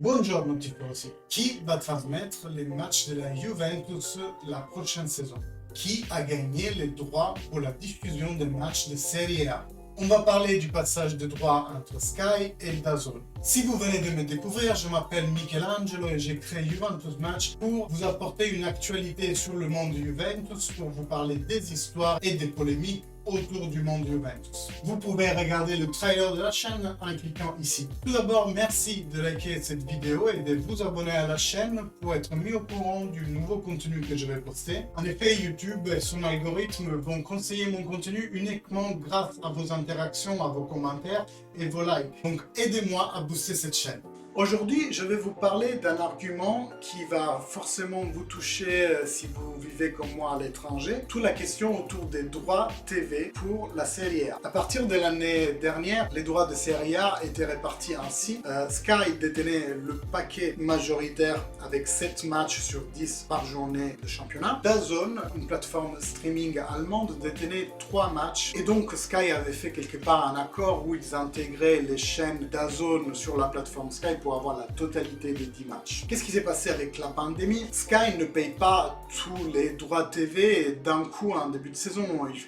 Buongiorno tifosi. Qui va transmettre les matchs de la Juventus la prochaine saison? Qui a gagné les droits pour la diffusion des matchs de Serie A? On va parler du passage de droits entre Sky et DAZN. Si vous venez de me découvrir, je m'appelle Michelangelo et j'ai créé Juventus Match pour vous apporter une actualité sur le monde du Juventus, pour vous parler des histoires et des polémiques autour du monde Juventus. Vous pouvez regarder le trailer de la chaîne en cliquant ici. Tout d'abord, merci de liker cette vidéo et de vous abonner à la chaîne pour être mis au courant du nouveau contenu que je vais poster. En effet, YouTube et son algorithme vont conseiller mon contenu uniquement grâce à vos interactions, à vos commentaires et vos likes. Donc aidez-moi à booster cette chaîne. Aujourd'hui, je vais vous parler d'un argument qui va forcément vous toucher si vous vivez comme moi à l'étranger. Toute la question autour des droits TV pour la Serie A. À partir de l'année dernière, les droits de Serie A étaient répartis ainsi. Sky détenait le paquet majoritaire avec 7 matchs sur 10 par journée de championnat. DAZN, une plateforme streaming allemande, détenait 3 matchs. Et donc Sky avait fait quelque part un accord où ils intégraient les chaînes DAZN sur la plateforme Sky pour avoir la totalité des 10 matchs. Qu'est-ce qui s'est passé avec la pandémie? Sky ne paye pas tous les droits TV d'un coup en début de saison.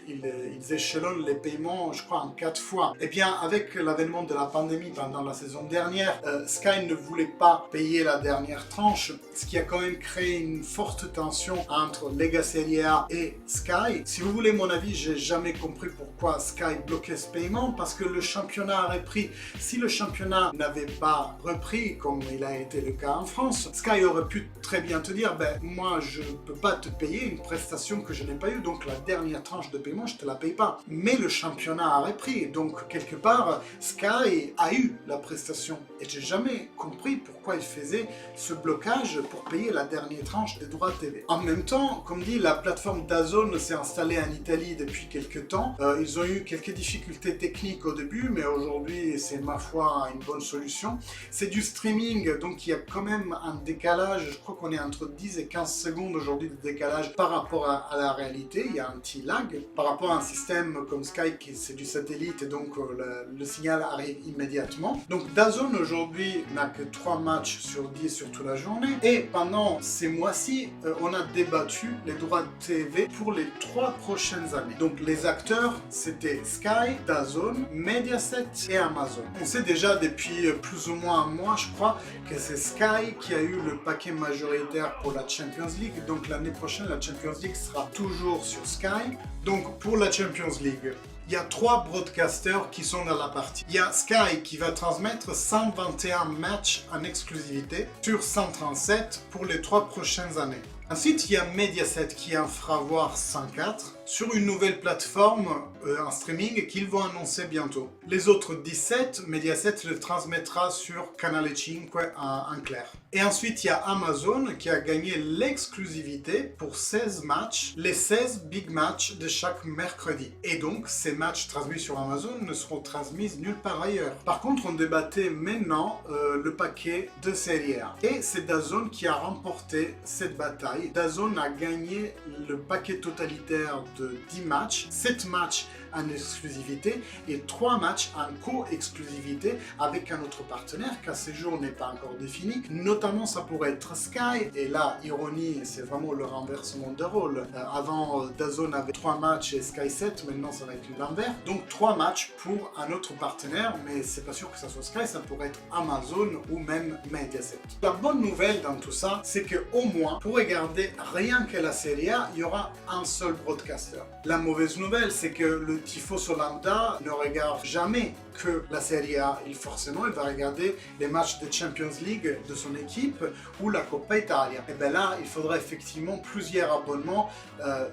Ils échelonnent les paiements, je crois, en 4 fois. Et bien, avec l'avènement de la pandémie pendant la saison dernière, Sky ne voulait pas payer la dernière tranche, ce qui a quand même créé une forte tension entre Lega Serie A et Sky. Si vous voulez mon avis, j'ai jamais compris pourquoi Sky bloquait ce paiement, parce que le championnat a repris. Si le championnat n'avait pas repris, comme il a été le cas en France, Sky aurait pu très bien te dire, ben moi je peux pas te payer une prestation que je n'ai pas eue, donc la dernière tranche de paiement je te la paye pas. Mais le championnat a repris, donc quelque part Sky a eu la prestation et j'ai jamais compris pourquoi il faisait ce blocage pour payer la dernière tranche des droits TV. En même temps, comme dit, la plateforme DAZN s'est installée en Italie depuis quelques temps. Ils ont eu quelques difficultés techniques au début, mais aujourd'hui c'est ma foi une bonne solution. C'est du streaming, donc il y a quand même un décalage, je crois qu'on est entre 10 et 15 secondes aujourd'hui de décalage par rapport à la réalité. Il y a un petit lag par rapport à un système comme Sky qui c'est du satellite et donc le signal arrive immédiatement. Donc DAZN aujourd'hui n'a que 3 matchs sur 10 sur toute la journée, et pendant ces mois-ci on a débattu les droits de TV pour les 3 prochaines années. Donc les acteurs c'était Sky, DAZN, Mediaset et Amazon. On sait déjà depuis plus ou moins un mois, je crois, que c'est Sky qui a eu le paquet majoritaire pour la Champions League. Donc l'année prochaine, la Champions League sera toujours sur Sky. Donc pour la Champions League, il y a 3 broadcasters qui sont dans la partie. Il y a Sky qui va transmettre 121 matchs en exclusivité sur 137 pour les 3 prochaines années. Ensuite, il y a Mediaset qui en fera voir 104 sur une nouvelle plateforme en streaming qu'ils vont annoncer bientôt. Les autres 17, Mediaset le transmettra sur Canale 5 en clair. Et ensuite, il y a Amazon qui a gagné l'exclusivité pour 16 matchs, les 16 big matchs de chaque mercredi. Et donc, ces matchs transmis sur Amazon ne seront transmis nulle part ailleurs. Par contre, on débattait maintenant le paquet de Serie A. Et c'est DAZN qui a remporté cette bataille. DAZN a gagné le paquet totalitaire de 10 matchs, 7 matchs en exclusivité et 3 matchs en co-exclusivité avec un autre partenaire qu'à ce jour n'est pas encore défini. Notamment, ça pourrait être Sky. Et là, ironie, c'est vraiment le renversement de rôle. Avant, DAZN avait 3 matchs et Sky 7, maintenant ça va être l'envers. Donc 3 matchs pour un autre partenaire, mais c'est pas sûr que ça soit Sky, ça pourrait être Amazon ou même Mediaset. La bonne nouvelle dans tout ça, c'est que au moins, pour regarder rien que la Serie A, il y aura un seul broadcaster. La mauvaise nouvelle, c'est que le tifoso lambda ne regarde jamais que la Serie A. Il va regarder les matchs de Champions League de son équipe ou la Coppa Italia. Et bien là, il faudra effectivement plusieurs abonnements.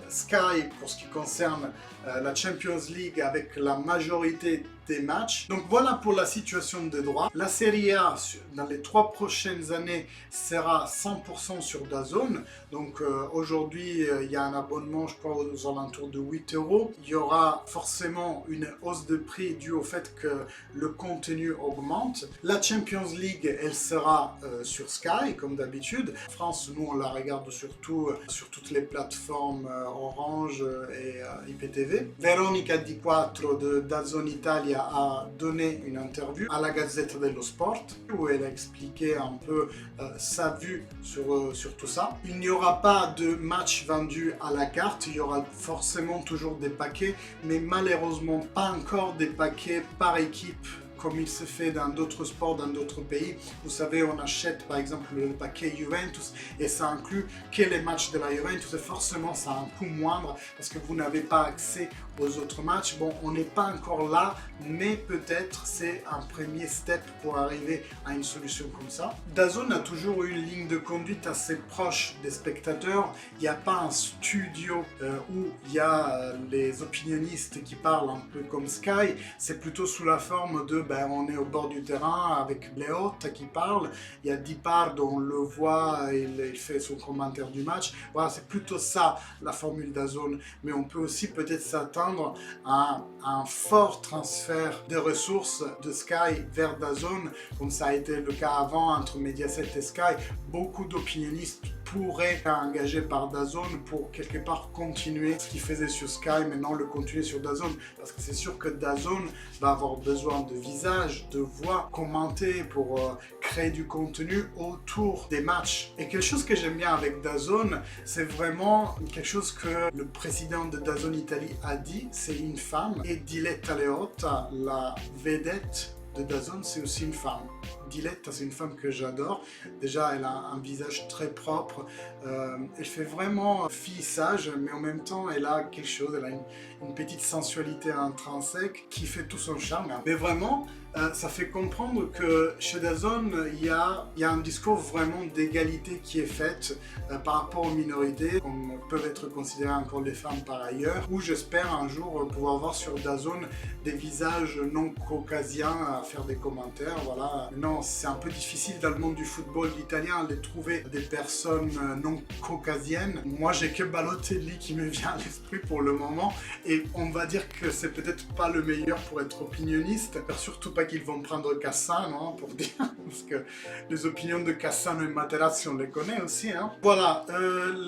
Sky pour ce qui concerne la Champions League avec la majorité des matchs. Donc voilà pour la situation des droits. La Serie A dans les 3 prochaines années sera 100% sur DAZN. Donc aujourd'hui il y a un abonnement, je crois aux alentours de 8 €. Il y aura forcément une hausse de prix due au fait que le contenu augmente. La Champions League, elle sera sur Sky, comme d'habitude. En France, nous, on la regarde surtout sur toutes les plateformes Orange et IPTV. Veronica Di Quattro de DAZN Italia a donné une interview à la Gazzetta dello Sport où elle a expliqué un peu sa vue sur tout ça. Il n'y aura pas de match vendu à la carte, il y aura forcément toujours des paquets, mais malheureusement pas encore des paquets par équipe comme il se fait dans d'autres sports, dans d'autres pays. Vous savez, on achète par exemple le paquet Juventus et ça inclut que les matchs de la Juventus et forcément ça a un coût moindre parce que vous n'avez pas accès aux autres matchs. Bon, on n'est pas encore là, mais peut-être c'est un premier step pour arriver à une solution comme ça. DAZN a toujours eu une ligne de conduite assez proche des spectateurs. Il n'y a pas un studio où il y a les opinionnistes qui parlent un peu comme Sky. C'est plutôt sous la forme de on est au bord du terrain avec Leotta qui parle, il y a Dipard, on le voit, il fait son commentaire du match. Voilà, c'est plutôt ça la formule DAZN, mais on peut aussi peut-être s'attendre à un fort transfert de ressources de Sky vers DAZN, comme ça a été le cas avant entre Mediaset et Sky. Beaucoup d'opinionnistes pourraient être engagés par DAZN pour quelque part continuer ce qu'ils faisaient sur Sky, maintenant le continuer sur DAZN, parce que c'est sûr que DAZN va avoir besoin de visages, de voix commentées pour créer du contenu autour des matchs. Et quelque chose que j'aime bien avec DAZN, c'est vraiment quelque chose que le président de DAZN Italie a dit, c'est une femme, et Diletta Leotta, la vedette de DAZN, c'est aussi une femme. Diletta, c'est une femme que j'adore. Déjà, elle a un visage très propre. Elle fait vraiment fille sage, mais en même temps, elle a quelque chose. Elle a une petite sensualité intrinsèque qui fait tout son charme. Mais vraiment, ça fait comprendre que chez DAZN, il y a un discours vraiment d'égalité qui est fait par rapport aux minorités, comme peuvent être considérées encore les femmes par ailleurs, où j'espère un jour pouvoir voir sur DAZN des visages non caucasiens à faire des commentaires. Voilà. Non, c'est un peu difficile dans le monde du football italien de trouver des personnes non caucasiennes. Moi, j'ai que Balotelli qui me vient à l'esprit pour le moment, et on va dire que c'est peut-être pas le meilleur pour être opinionniste, surtout pas qu'ils vont prendre Cassano pour dire, parce que les opinions de Cassano et Materazzi on les connaît aussi. Voilà,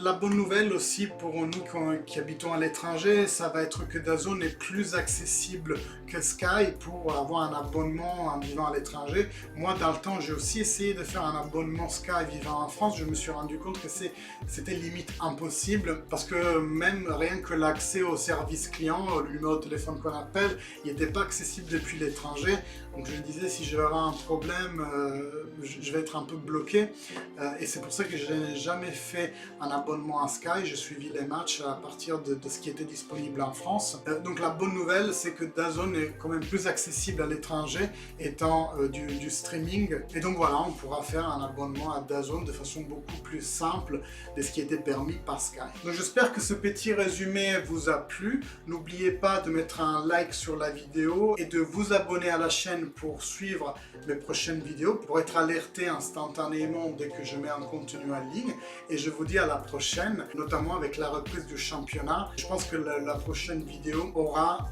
la bonne nouvelle aussi pour nous qui habitons à l'étranger, ça va être que DAZN est plus accessible que Sky pour avoir un abonnement en vivant à l'étranger. Moi, dans le temps, j'ai aussi essayé de faire un abonnement Sky vivant en France. Je me suis rendu compte que c'était limite impossible parce que même rien que l'accès au service client, le numéro de téléphone qu'on appelle, il n'était pas accessible depuis l'étranger. Donc je me disais, si je vais avoir un problème, je vais être un peu bloqué. Et c'est pour ça que je n'ai jamais fait un abonnement à Sky. J'ai suivi les matchs à partir de ce qui était disponible en France. Donc la bonne nouvelle, c'est que DAZN est quand même plus accessible à l'étranger, étant du streaming. Et donc voilà, on pourra faire un abonnement à DAZN de façon beaucoup plus simple de ce qui était permis par Sky. Donc j'espère que ce petit résumé vous a plu. N'oubliez pas de mettre un like sur la vidéo et de vous abonner à la chaîne pour suivre mes prochaines vidéos, pour être alerté instantanément dès que je mets un contenu en ligne. Et je vous dis à la prochaine, notamment avec la reprise du championnat. Je pense que la prochaine vidéo aura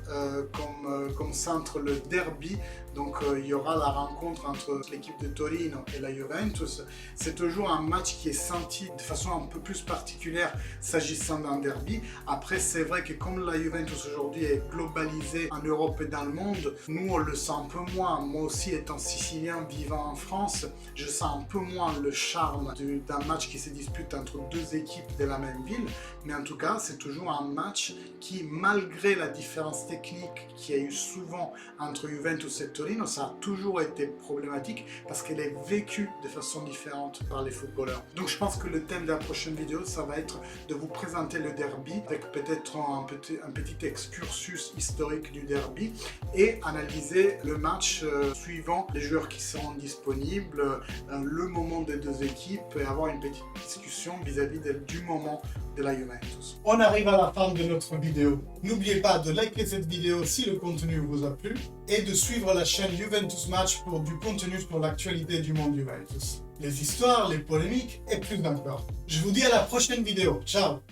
comme centre le derby. Donc il y aura la rencontre entre l'équipe de Torino et la Juventus. C'est toujours un match qui est senti de façon un peu plus particulière s'agissant d'un derby. Après, c'est vrai que comme la Juventus aujourd'hui est globalisée en Europe et dans le monde, nous on le sent un peu moins. Moi aussi, étant sicilien vivant en France, je sens un peu moins le charme d'un match qui se dispute entre deux équipes de la même ville. Mais en tout cas, c'est toujours un match qui, malgré la différence technique qu'il y a eu souvent entre Juventus et Torino, ça a toujours été problématique parce qu'elle est vécue de façon différente par les footballeurs. Donc je pense que le thème de la prochaine vidéo, ça va être de vous présenter le derby avec peut-être un petit excursus historique du derby et analyser le match suivant les joueurs qui seront disponibles, le moment des deux équipes et avoir une petite discussion vis-à-vis du moment de la Juventus. On arrive à la fin de notre vidéo. N'oubliez pas de liker cette vidéo si le contenu vous a plu et de suivre la chaîne Juventus Match pour du contenu sur l'actualité du monde Juventus. Les histoires, les polémiques et plus encore. Je vous dis à la prochaine vidéo. Ciao!